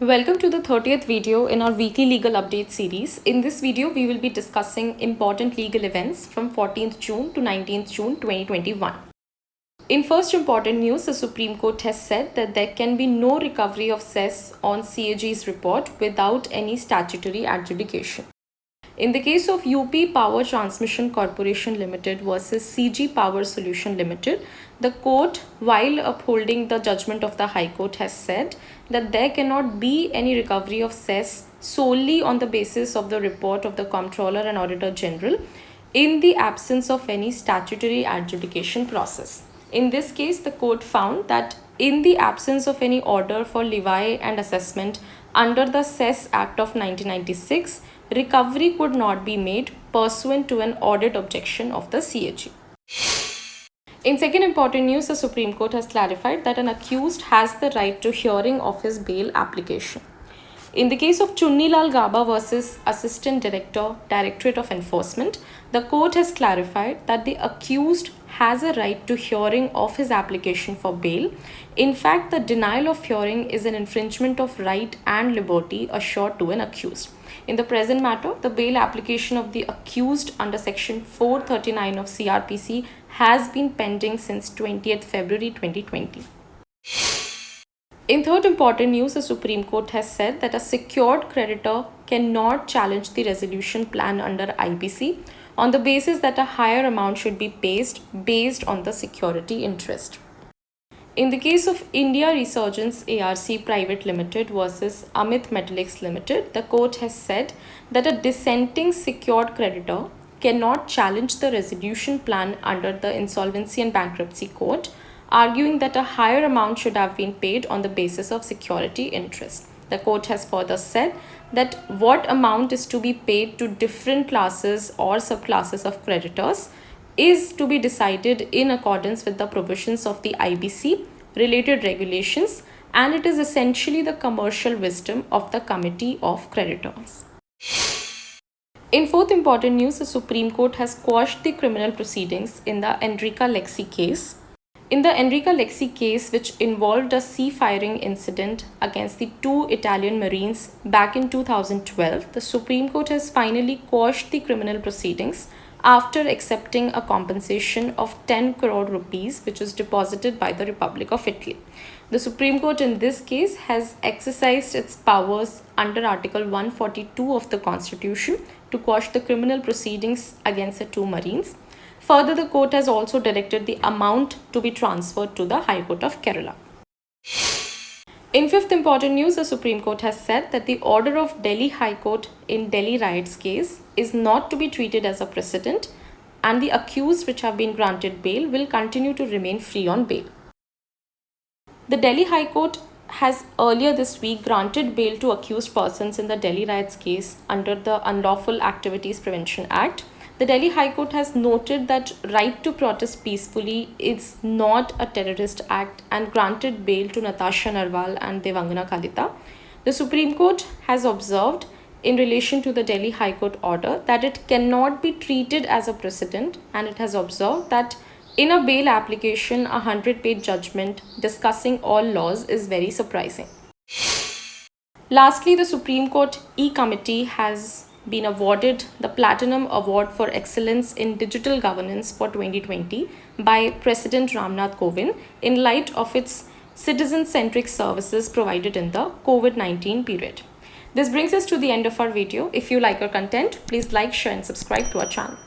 Welcome to the 30th video in our weekly legal update series. In this video, we will be discussing important legal events from 14th June to 19th June 2021. In first important news, the Supreme Court has said that there can be no recovery of cess on CAG's report without any statutory adjudication. In the case of UP Power Transmission Corporation Limited versus CG Power Solution Limited, the court, while upholding the judgment of the High Court, has said that there cannot be any recovery of cess solely on the basis of the report of the Comptroller and Auditor General in the absence of any statutory adjudication process. In this case, the court found that in the absence of any order for levy and assessment under the Cess Act of 1996, recovery could not be made pursuant to an audit objection of the CAG. In second important news, the Supreme Court has clarified that an accused has the right to hearing of his bail application. In the case of Chunnilal Gaba versus Assistant Director, Directorate of Enforcement, the court has clarified that the accused has a right to hearing of his application for bail. In fact, the denial of hearing is an infringement of right and liberty assured to an accused. In the present matter, the bail application of the accused under Section 439 of CRPC has been pending since 20th February 2020. In third important news, the Supreme Court has said that a secured creditor cannot challenge the resolution plan under IBC on the basis that a higher amount should be paid based on the security interest. In the case of India Resurgence ARC Private Limited versus Amit Metallics Limited, the court has said that a dissenting secured creditor cannot challenge the resolution plan under the Insolvency and Bankruptcy Court, arguing that a higher amount should have been paid on the basis of security interest. The court has further said that what amount is to be paid to different classes or subclasses of creditors is to be decided in accordance with the provisions of the IBC, related regulations, and it is essentially the commercial wisdom of the Committee of Creditors. In fourth important news, the Supreme Court has quashed the criminal proceedings in the Enrica Lexi case. In the Enrica Lexi case, which involved a sea firing incident against the two Italian Marines back in 2012, the Supreme Court has finally quashed the criminal proceedings after accepting a compensation of 10 crore rupees, which was deposited by the Republic of Italy. The Supreme Court in this case has exercised its powers under Article 142 of the Constitution to quash the criminal proceedings against the two Marines. Further, the court has also directed the amount to be transferred to the High Court of Kerala. In fifth important news, the Supreme Court has said that the order of Delhi High Court in Delhi riots case is not to be treated as a precedent, and the accused which have been granted bail will continue to remain free on bail. The Delhi High Court has earlier this week granted bail to accused persons in the Delhi riots case under the Unlawful Activities Prevention Act. The Delhi High Court has noted that right to protest peacefully is not a terrorist act and granted bail to Natasha Narwal and Devangana Kalita. The Supreme Court has observed in relation to the Delhi High Court order that it cannot be treated as a precedent, and it has observed that in a bail application, a 100-page judgment discussing all laws is very surprising. Lastly, the Supreme Court E-Committee has been awarded the Platinum Award for Excellence in Digital Governance for 2020 by President Ramnath Kovind in light of its citizen-centric services provided in the COVID-19 period. This brings us to the end of our video. If you like our content, please like, share and subscribe to our channel.